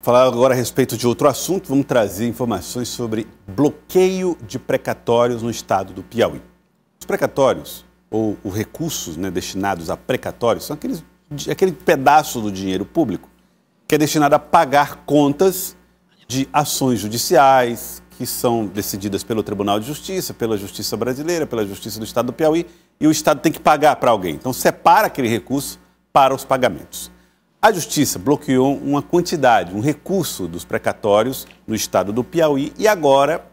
Falar agora a respeito de outro assunto, vamos trazer informações sobre bloqueio de precatórios no estado do Piauí. Os precatórios, ou os recursos, né, destinados a precatórios, são aquele pedaço do dinheiro público que é destinado a pagar contas de ações judiciais que são decididas pelo Tribunal de Justiça, pela Justiça Brasileira, pela Justiça do Estado do Piauí, e o Estado tem que pagar para alguém. Então, separa aquele recurso para os pagamentos. A Justiça bloqueou uma quantidade, um recurso dos precatórios no Estado do Piauí e agora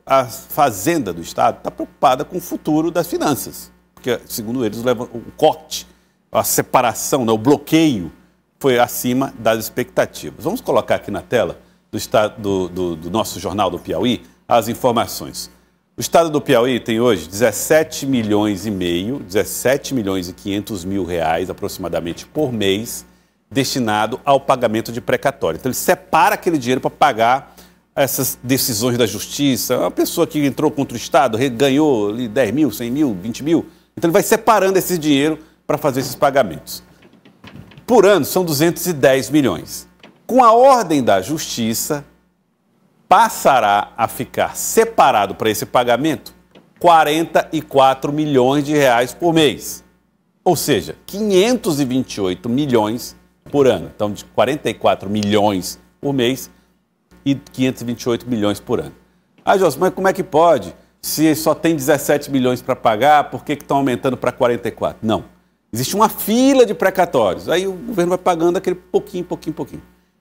a Fazenda do Estado está preocupada com o futuro das finanças, porque, segundo eles, o corte, a separação, né, o bloqueio foi acima das expectativas. Vamos colocar aqui na tela do nosso Jornal do Piauí as informações. O Estado do Piauí tem hoje 17 milhões e 500 mil reais aproximadamente por mês destinado ao pagamento de precatório. Então ele separa aquele dinheiro para pagar essas decisões da Justiça. Uma pessoa que entrou contra o Estado, ganhou 10 mil, 100 mil, 20 mil. Então ele vai separando esse dinheiro para fazer esses pagamentos. Por ano são 210 milhões. Com a ordem da Justiça, passará a ficar separado para esse pagamento 44 milhões de reais por mês. Ou seja, 528 milhões por ano. Então, de 44 milhões por mês e 528 milhões por ano. Ah, José, mas como é que pode? Se só tem 17 milhões para pagar, por que estão aumentando para 44? Não. Existe uma fila de precatórios. Aí o governo vai pagando aquele pouquinho.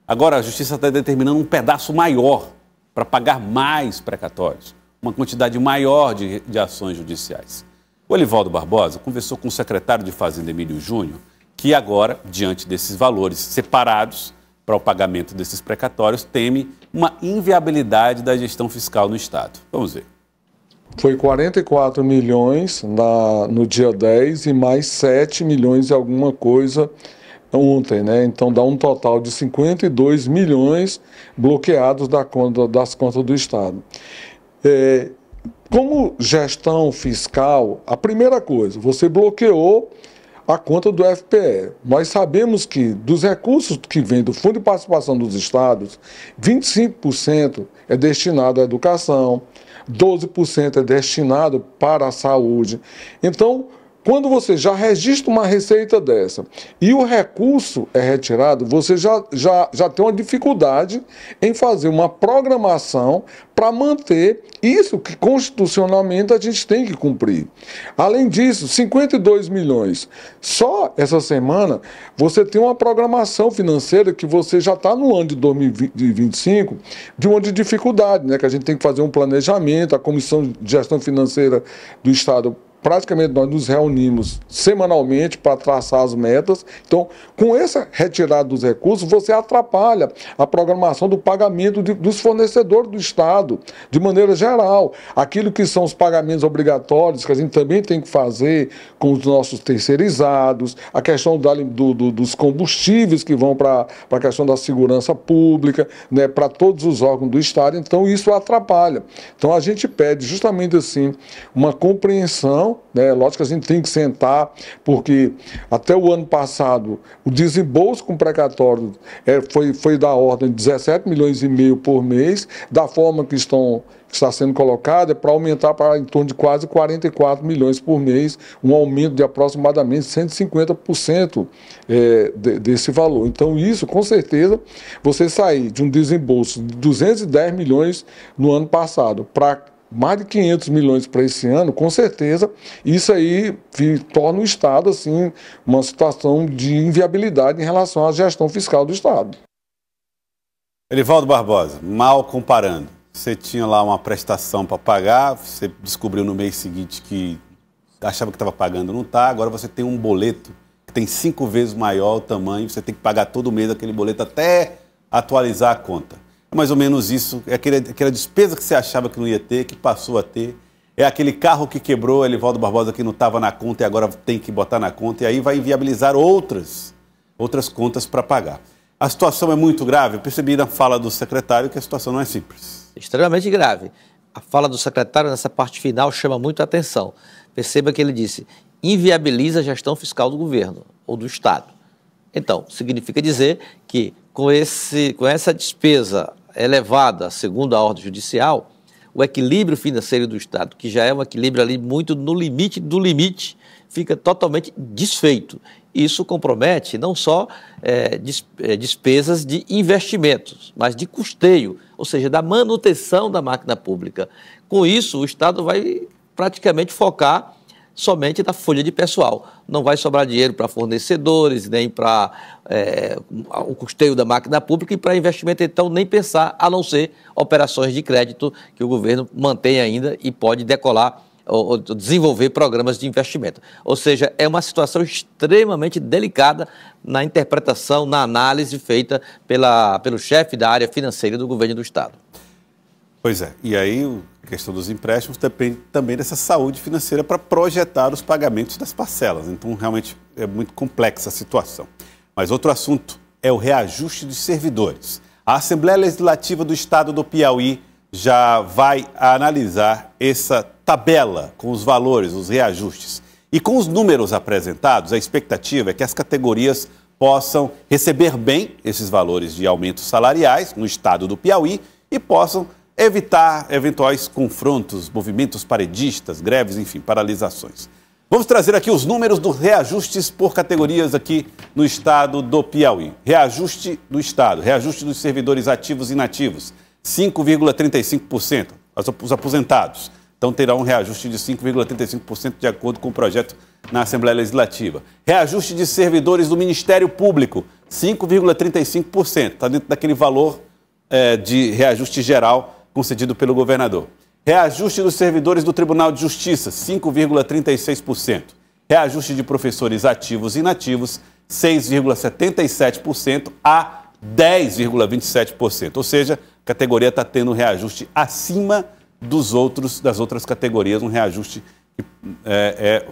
Agora a Justiça está determinando um pedaço maior para pagar mais precatórios, uma quantidade maior de ações judiciais. O Elivaldo Barbosa conversou com o secretário de Fazenda, Emílio Júnior, que agora, diante desses valores separados para o pagamento desses precatórios, teme uma inviabilidade da gestão fiscal no Estado. Vamos ver. Foi 44 milhões no dia 10 e mais 7 milhões e alguma coisa ontem, né? Então dá um total de 52 milhões bloqueados das contas do Estado. Como gestão fiscal, a primeira coisa, você bloqueou a conta do FPE. Nós sabemos que dos recursos que vêm do Fundo de Participação dos Estados, 25% é destinado à educação, 12% é destinado para a saúde. Então, quando você já registra uma receita dessa e o recurso é retirado, você já tem uma dificuldade em fazer uma programação para manter isso que constitucionalmente a gente tem que cumprir. Além disso, 52 milhões. Só essa semana você tem uma programação financeira que você já está no ano de 2025 de uma dificuldade, né? Que a gente tem que fazer um planejamento, a Comissão de Gestão Financeira do Estado. Praticamente nós nos reunimos semanalmente para traçar as metas. Então, com essa retirada dos recursos, você atrapalha a programação do pagamento dos fornecedores do Estado, de maneira geral. Aquilo que são os pagamentos obrigatórios, que a gente também tem que fazer com os nossos terceirizados, a questão dos combustíveis que vão para a questão da segurança pública, né, para todos os órgãos do Estado. Então, isso atrapalha. Então, a gente pede justamente assim uma compreensão. Lógico que a gente tem que sentar, porque até o ano passado o desembolso com precatório foi da ordem de 17 milhões e meio por mês, da forma que está sendo colocado, é para aumentar para em torno de quase 44 milhões por mês, um aumento de aproximadamente 150% desse valor. Então isso, com certeza, você sair de um desembolso de 210 milhões no ano passado para mais de 500 milhões para esse ano, com certeza, isso aí torna o Estado assim, uma situação de inviabilidade em relação à gestão fiscal do Estado. Elivaldo Barbosa, mal comparando, você tinha lá uma prestação para pagar, você descobriu no mês seguinte que achava que estava pagando, não está, agora você tem um boleto que tem 5 vezes maior o tamanho, você tem que pagar todo mês aquele boleto até atualizar a conta. É mais ou menos isso, é aquela despesa que você achava que não ia ter, que passou a ter. É aquele carro que quebrou, Elivaldo Barbosa, que não estava na conta e agora tem que botar na conta, e aí vai inviabilizar outras contas para pagar. A situação é muito grave, eu percebi na fala do secretário que a situação não é simples. Extremamente grave. A fala do secretário nessa parte final chama muito a atenção. Perceba que ele disse, inviabiliza a gestão fiscal do governo ou do Estado. Então, significa dizer que com essa despesa elevada, segundo a ordem judicial, o equilíbrio financeiro do Estado, que já é um equilíbrio ali muito no limite do limite, fica totalmente desfeito. Isso compromete não só despesas de investimentos, mas de custeio, ou seja, da manutenção da máquina pública. Com isso, o Estado vai praticamente focar somente na folha de pessoal. Não vai sobrar dinheiro para fornecedores, nem para o custeio da máquina pública e para investimento, então, nem pensar, a não ser operações de crédito que o governo mantém ainda e pode decolar ou desenvolver programas de investimento. Ou seja, é uma extremamente delicada na interpretação, na análise feita pelo chefe da área financeira do governo do Estado. Pois é, e aí a questão dos empréstimos depende também dessa saúde financeira para projetar os pagamentos das parcelas. Então, realmente é muito complexa a situação. Mas outro assunto é o reajuste dos servidores. A Assembleia Legislativa do Estado do Piauí já vai analisar essa tabela com os valores, os reajustes. E com os números apresentados, a expectativa é que as categorias possam receber bem esses valores de aumentos salariais no Estado do Piauí e possam evitar eventuais confrontos, movimentos paredistas, greves, enfim, paralisações. Vamos trazer aqui os números dos reajustes por categorias aqui no Estado do Piauí. Reajuste do Estado, reajuste dos servidores ativos e inativos, 5,35%. Os aposentados, então, terão um reajuste de 5,35% de acordo com o projeto na Assembleia Legislativa. Reajuste de servidores do Ministério Público, 5,35%. Está dentro daquele valor de reajuste geral concedido pelo governador. Reajuste dos servidores do Tribunal de Justiça, 5,36%. Reajuste de professores ativos e inativos, 6,77% a 10,27%. Ou seja, a categoria está tendo um reajuste acima das outras categorias, um reajuste que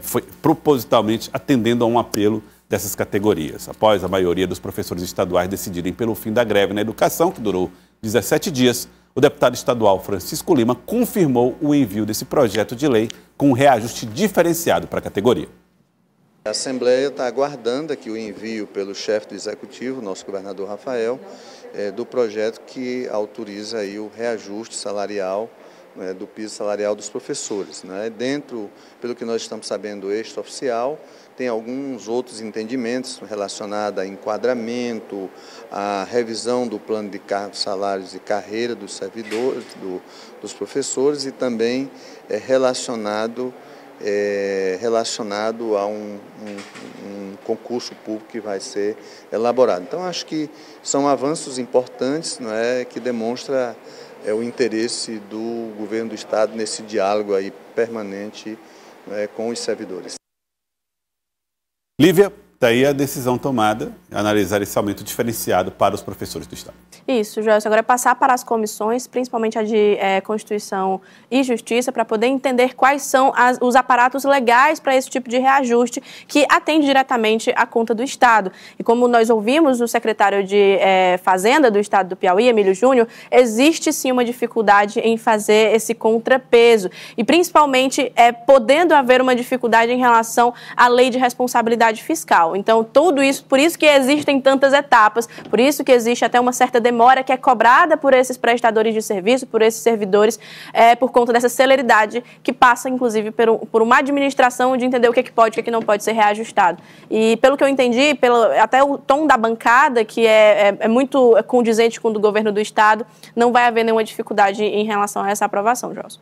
foi propositalmente atendendo a um apelo dessas categorias. Após a maioria dos professores estaduais decidirem pelo fim da greve na educação, que durou 17 dias, o deputado estadual Francisco Lima confirmou o envio desse projeto de lei com um reajuste diferenciado para a categoria. A Assembleia está aguardando aqui o envio pelo chefe do Executivo, nosso governador Rafael, do projeto que autoriza aí o reajuste salarial, do piso salarial dos professores. Dentro, pelo que nós estamos sabendo, extraoficial, tem alguns outros entendimentos relacionados a enquadramento, a revisão do plano de salários e carreira dos servidores, dos professores e também relacionado a um concurso público que vai ser elaborado. Então, acho que são avanços importantes, que demonstram o interesse do governo do Estado nesse diálogo aí permanente com os servidores. Lívia, está aí a decisão tomada, analisar esse aumento diferenciado para os professores do Estado. Isso, Joelson. Agora é passar para as comissões, principalmente a de Constituição e Justiça, para poder entender quais são os aparatos legais para esse tipo de reajuste que atende diretamente à conta do Estado. E como nós ouvimos o secretário de Fazenda do Estado do Piauí, Emílio Júnior, existe sim uma dificuldade em fazer esse contrapeso. E principalmente podendo haver uma dificuldade em relação à lei de responsabilidade fiscal. Então, tudo isso, por isso que existem tantas etapas, por isso que existe até uma certa demora que é cobrada por esses prestadores de serviço, por esses servidores, por conta dessa celeridade que passa, inclusive, por uma administração de entender o que pode e o que não pode ser reajustado. E, pelo que eu entendi, até o tom da bancada, que é muito condizente com o do governo do Estado, não vai haver nenhuma dificuldade em relação a essa aprovação, Joelson.